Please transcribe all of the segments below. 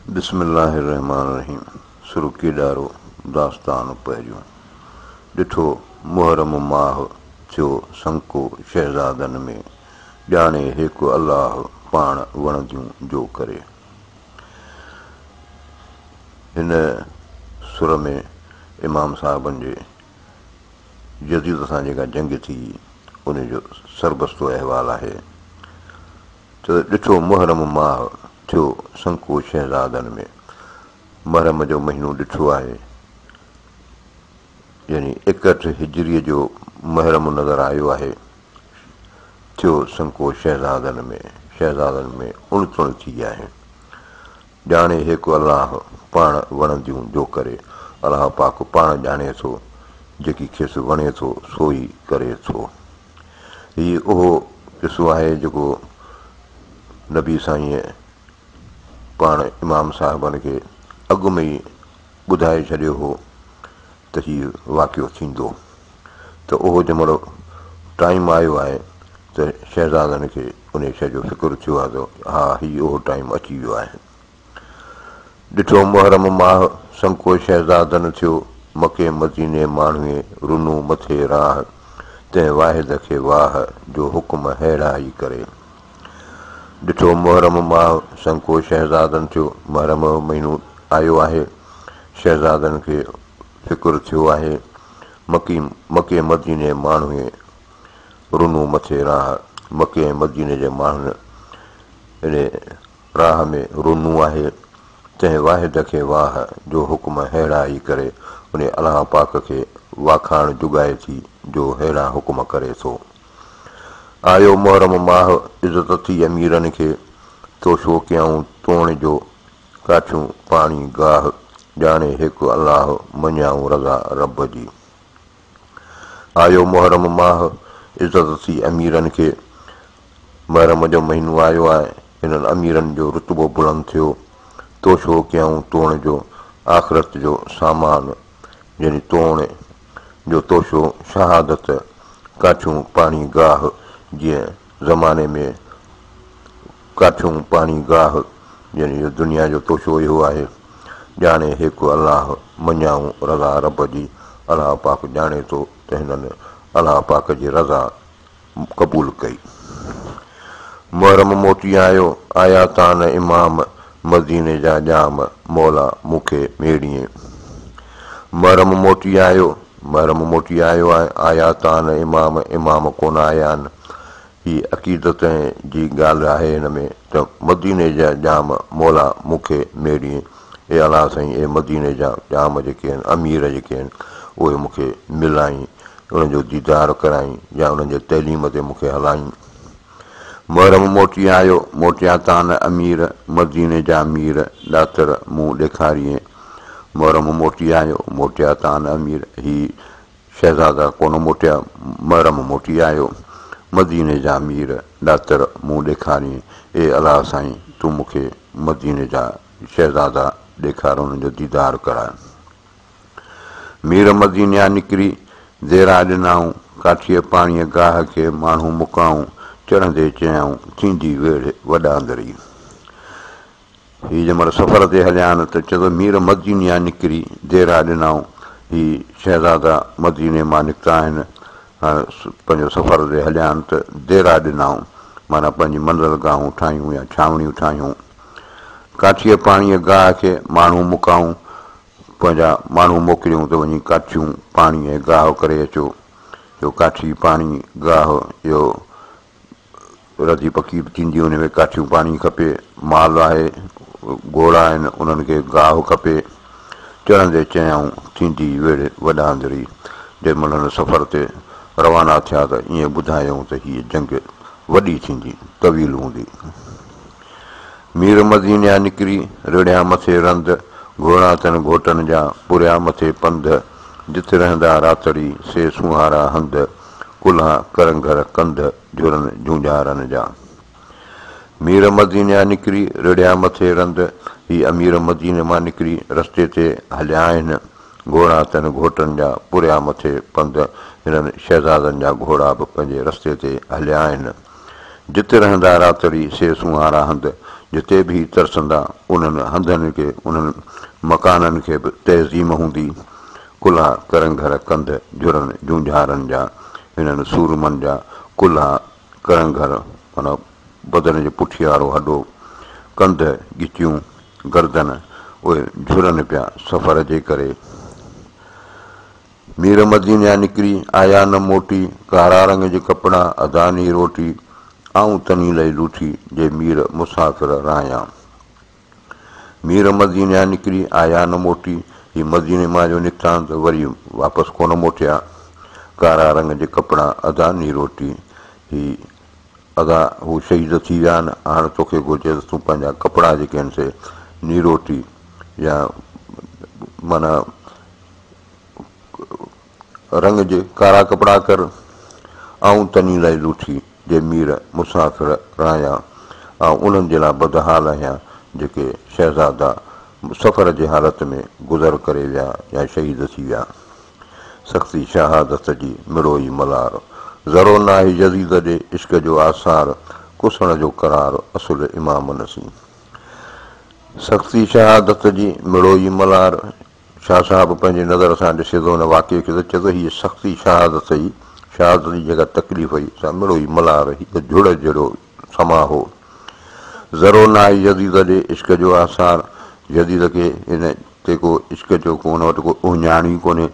बिस्मिल्लाहिर्रहमानिर्रहीम। सुरुकी ॾारो दास्तान पहिरियों। ॾिठो मुहरम माह थियो संको शहज़ादनि में, ॼाणे हिकु अलाह पाण वणंदियूं जो करे। हिन सुर में इमाम साहिबनि जे यज़ीद सां जेका जंग थी उन जो सरबस्तो अहवालु आहे। त ॾिठो मुहरम माह थियो संको शहज़ादनि में, मुहरम जो महीनो ॾिठो आहे, यानी 61 हिजरीअ जो मुहरम नज़र आयो आहे। थियो संको शहज़ादनि में उणितुण थी आहे। ॼाणे हिकु अलाह पाण वणंदियूं जो करे। अलाह पाक पाण ॼाणे थो, जेकी खेसि वणे थो सो ई करे थो। हीउ उहो किसो आहे जेको नबी साईं पाण इमाम साहिबनि खे अॻु में ई ॿुधाए छॾियो हो त हीउ वाक़ियो थींदो। त उहो जंहिंमहिल टाइम आयो आहे त शहज़ादनि खे उन शइ जो फ़िक्रु थियो आहे त हा हीउ उहो टाइम अची वियो आहे। ॾिठो मुहरम माह संको शहज़ादनि थियो, मके मदीने माण्हूअ रुनू मथे राह, तंहिं वाहिद खे वाह जो हुकुम अहिड़ा ई करे। ॾिठो मुहरम माह संको शहज़ादनि थियो, मुहरम जो महीनो आयो आहे, शहज़ादनि खे फ़िक्रु थियो आहे। मके मदीने माण्हूअ रुनू मथे राह, मके ऐं मदीने जे माण्हुनि इन राह में रुनू आहे, तंहिं वाहिद खे वाह जो हुकुम अहिड़ा ई करे। उन अलाह पाक खे वाखाण जुगाए थी जो अहिड़ा हुकुम करे थो। आयो मुहरम माह इज़त थी अमीरनि खे, तोशो कयऊं तोण जो काठियूं पाणी गाह, ॼाणे हिकु अलाह मञाऊं रज़ा रब जी। आयो मुहरम माह इज़त थी अमीरनि खे, मुहरम जो महीनो आयो आहे, हिननि अमीरनि जो रुतबो बुलंद थियो। तोशो कयऊं तोण जो आख़िरत जो सामान, यानी तोण जो तोशो शहादत, काठियूं पाणी गाह, जीअं ज़माने में काठियूं पाणी गाह, यानी दुनिया जो तोशो इहो आहे। ॼाणे हिकु अलाह मञाऊं रज़ा रब जी। अलाह पाक ॼाणे थो त हिननि अलाह पाक जी रज़ा क़बूल कई। मुहरम मोटी आयो, आया तान इमाम मदीने जा ॼाम, मौला मूंखे मेड़िए। मुहरम मोटी आयो आहे, आया तान इमाम कोन आया आहिनि। हीअ अक़ीदत जी ॻाल्हि आहे हिन में त मदीने जा ॼाम मौला मूंखे मेड़िए। ए अलाह साईं, ए मदीने जा ॼाम जेके आहिनि, अमीर जेके आहिनि, उहे मूंखे मिलाईं, उनजो दीदार कराईं या उन्हनि जे तइलीम ते मूंखे हलाईं। मुहरम मोटी आयो, मोटिया तान अमीर, मदीने जा अमीर ॾातर मूं ॾेखारिए। मुहरम मोटी आयो, मोटिया तान अमीर, ही शहज़ादा कोन मोटिया, मुहरम मोटी आयो, मदीने जा अमीर ॾातर मूं ॾेखारिए। ए अलाह साईं, तूं मूंखे मदीने जा शहज़ादा ॾेखार, उन्हनि जो दीदार कराए। मीर मदीनिया निकिरी देरा ॾिनाऊं, काठीअ पाणीअ गाह खे माण्हू मुकाऊं, चढ़ंदे चयऊं थींदी वेड़ वॾांदरी। हीअ जंहिंमहिल सफ़र ते हलिया आहिनि त चयो मीर मदीनिया निकिरी देरा ॾिनाऊं। हीअ शहज़ादा मदीने मां निकिता आहिनि, हाणे पंहिंजो सफ़र ते हलिया आहिनि त देरा ॾिनाऊं, माना पंहिंजी मंज़िलगाहूं ठाहियूं या छावणियूं ठाहियूं। काठीअ पाणीअ गाह खे माण्हू मुकाऊं, पंहिंजा माण्हू मोकिलियूं त वञी काठियूं पाणी ऐं गाह करे अचो। इहो काठी पाणी गाह इहो रधी पकी बि थींदी, उन में काठियूं पाणी खपे, माल आहे, घोड़ा आहिनि, उन्हनि खे गाहु खपे। चढ़ंदे चयऊं थींदी वेड़ वॾांदरी। जेॾीमहिल हुन सफ़र ते रवाना थिया त ईअं ॿुधायूं त हीअ जंग वॾी थींदी, तवील हूंदी। मीर मदीनिया निकिरी रिड़िया मथे रंध, घोड़ा अथनि घोटनि जा पुरिया मथे पंध, जिथे रहंदा रातड़ी से सुहारा हंध, कुल्हा करंगर कंध झुरनि झूंझारनि जा। मीर मदीनिया निकिरी रिड़िया मथे रंध, ही अमीर मदीने मां निकिरी रस्ते ते हलिया आहिनि। घोड़ा अथनि घोटनि जा पुरिया मथे पंध, हिननि शहज़ादनि जा घोड़ा बि पंहिंजे रस्ते ते हलिया आहिनि। जिते रहंदा रातड़ी से सुहारा हंध, जिते बि तरसंदा उन्हनि हंधनि खे उन्हनि मकाननि खे बि तहज़ीम हूंदी। कुल्हा करंघर कंध जुड़नि जूंझारनि जा हिननि सूरमनि जा कुल्हा करंघर माना बदन जे पुठीअ वारो हॾो कंध गिचियूं गर्दन उहे झुरनि पिया सफ़र जे करे। मीर मदीना निकिरी आया न मोटी कारा रंग जे कपिड़ा अदानी रोटी आऊं तनी लई लूठी जे मीर मुसाफ़िर राया। मीर मदीना निकिरी आया न मोटी ही मदीने मां जो निकिता त वरी वापसि कोन मोटिया। कारा रंग जे कपिड़ा अदानी रोटी ही अदा हू शहीद थी विया आहिनि। हाणे तोखे घुरिजे त तूं पंहिंजा कपिड़ा जेके आहिनि से नी रोटी या माना रंग जे कारा कपिड़ा कर ऐं तनी लाइ लूठी जे मीर मुसाफ़िर राया। ऐं उन्हनि जे लाइ बदहाल आहियां जेके शहज़ादा सफ़र जे हालत में गुज़र करे विया या शहीद थी विया। सख़्ती शहादत जी मिड़ो ई मलार ज़रो नाहे जदीद ॾे इश्क जो आसार कुसण जो करार असुल इमाम नसी। सख़्ती शहादत जी मिड़ो ई मलार शाह साहिबु पंहिंजे नज़र सां ॾिसे थो हुन वाक़े खे त चए थो हीअ सख़्ती शहादत ई शहादत जी जेका तकलीफ़ हुई सा मिड़ो ई मलार हिकु झुड़ जहिड़ो समा हो। ज़रो नाहे जदीद ॾे इश्क जो आसार जदीद खे हिन ते को इश्क जो को हुन वटि को उञाण ई कोन्हे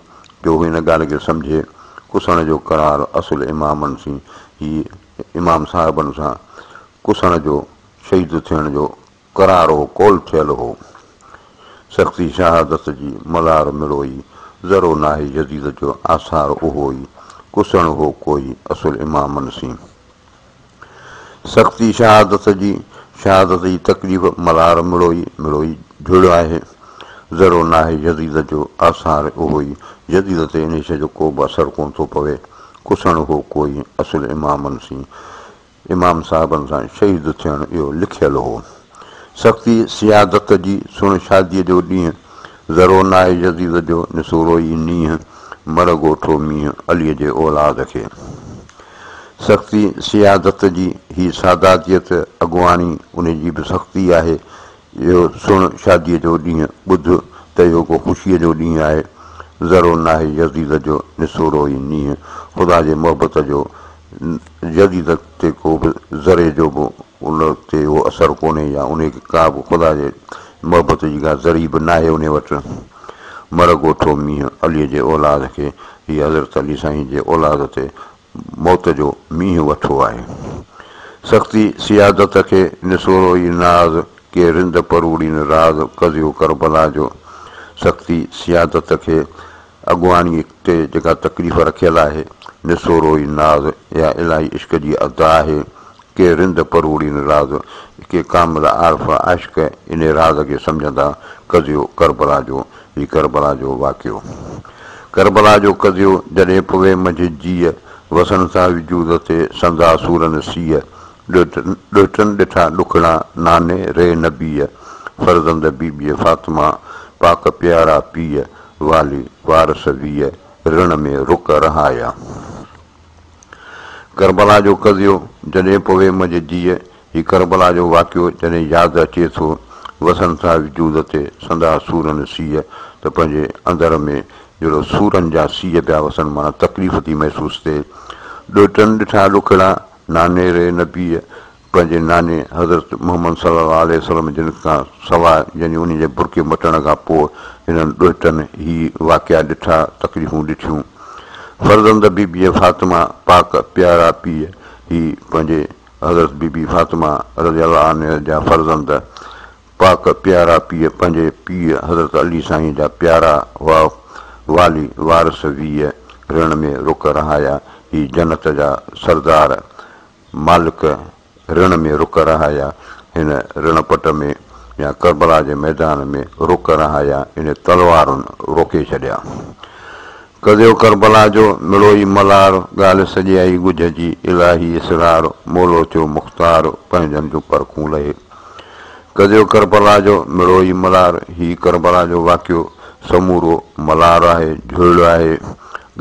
जो हिन ॻाल्हि खे सम्झे। कुसण जो करार असुल इमामनि सी ही इमाम साहिबनि सां कुसण जो शहीद थियण जो करार हो कौल थियल हो। सख़्ती शहादत जी मलार मिड़ो ई ज़रो नाहे जदीद जो आसार उहो ई कुसण हो कोई असुल इमामनि सी। सख़्ती शहादत जी तकलीफ़ मलार मिड़ो ई झुड़ आहे। ज़रो नाहे जदीद जो आसार उहो ई जदीद ते इन शइ जो को बि असरु कोन थो पवे। कुसण हो कोई असुल इमामनि सी इमाम साहिबनि सां शहीद थियणु इहो लिखियलु हो। सख़्ती सियादत जी सुण शादीअ जो ॾींहुं ज़रो नाहे जदीद जो निसूरो ई नींहुं मर ॻोठो मींहुं अलीअ जे औलाद खे। सख़्ती सियादत जी ही सादातियत अॻुवाणी उन जी बि सख़्ती आहे। इहो सुण शादीअ जो ॾींहुं ॿुध त इहो को ख़ुशीअ जो ॾींहुं आहे। ज़रो नाहे जदीद जो निसूरो ई नींहुं ख़ुदा जे मोहबत जो जदीद ते को बि ज़रे जो बि उन ते उहो असरु कोन्हे या उन का बि ख़ुदा जे मोहबत जी का ज़री बि नाहे उन वटि। मर ॻोठो मींहुं अलीअ जे औलाद खे हीअ हज़रत अली साईं जे औलाद ते मौत जो मींहुं वठो आहे। सख़्ती सियादत खे निसूरो ई नाज़ के रिंद परूड़ीन राज़ कज़ियो करबला जो। सख़्ती सियादत खे अॻुवाणी ते जेका तकलीफ़ रखियलु आहे निसूरो ई नाज़ या इलाही इश्क जी अदा आहे। के रिंद परूड़ीन राज़ के कामिल आरफ़ आशिक़ इन राज़ खे सम्झंदा। कज़ियो करबला जो ही करबला जो वाक़ियो। करबला जो कज़ियो जॾहिं पवे मंझि जीअ वसनि था विजूद ते संदा सूरनि सीअ ॾोहिटनि ॾिठा ॾुखड़ा नाने रे नबीअ फर्ज़ंद बीबीअ फातिमा पाक प्यारा पीअ वाली वारस वीअ ऋण में रुक रहाया। करबला जो कज़ियो जॾहिं पवे मंझि जीअ ही करबला जो वाक़ियो जॾहिं यादि अचे थो वसनि था विजूद ते संदा सूरनि सीअ त पंहिंजे अंदर में जहिड़ो सूरनि जा सीअ पिया वसनि माना तकलीफ़ थी महसूसु थिए। ॾोहिटनि ॾिठा ॾुखड़ा नाने रे नबीअ पंहिंजे नाने हज़रत मोहम्मद सल्लल्लाहु अलैहि वसल्लम जिन खां सवाइ यानी उन जे बुरके मटण खां पोइ हिननि ॾोहिटनि ही वाक़िया ॾिठा तकलीफ़ूं ॾिठियूं। फर्ज़ंद बीबीअ फातिमा पाक प्यारा पीअ ही पंहिंजे हज़रत बीबी फातिमा रज़ियल्लाहु अन्हा जा फर्ज़ंद पाक प्यारा पीअ पंहिंजे पीउ हज़रत अली साईं जा प्यारा वाली वारस वीअ ऋण में रुक रहाया। ही जन्नत जा सरदार मालिक ऋण में रुक रहाया। हिन ऋणपट में या करबला जे मैदान में रुक रहाया इन तलवारुनि रोके छॾिया। कज़ियो करबला जो मिड़ो ई मलार ॻाल्हि सॼाई गुझ जी इलाही इसरार मोलो थियो मुख़्तार पंहिंजनि जूं परखूं लहे। कज़ियो करबला जो मिड़ो ई मलार ही करबला जो वाक़ियो समूरो मलार आहे झुड़ आहे।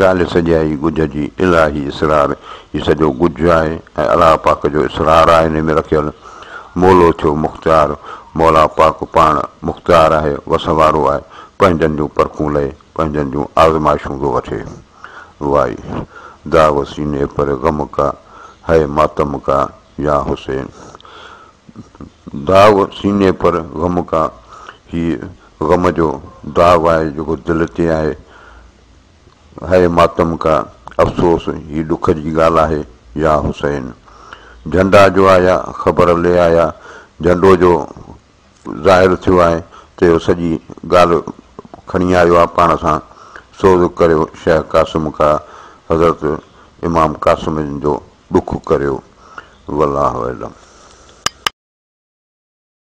ॻाल्हि सॼाई गुझ जी इलाही इसरार ही सॼो गुझ आहे ऐं अलाह पाक जो इसरार आहे हिन में रखियलु। मोलो थियो मुख़्तियार मौला पाक पाण मुख़्तियार आहे वस वारो आहे पंहिंजनि जूं परखूं लहे पंहिंजनि जूं आज़माइशूं थो वठे वाई दाग सीने पर गम का है मातम का या हुसैन दाग सीने पर गम का ही गम जो दाग आहे जेको दिलि ते आहे है मातम का अफ़सोस ही ॾुख जी ॻाल्हि आहे या हुसैन झंडा जो आया ख़बर ले आया झंडो जो ज़ाहिर थियो आहे त इहो सॼी ॻाल्हि खणी आयो आहे पाण सां सोज़ करियो शेख क़ासिम का हज़रत इमाम क़ासिम जो ॾुख करियो वल्लाहु अलम।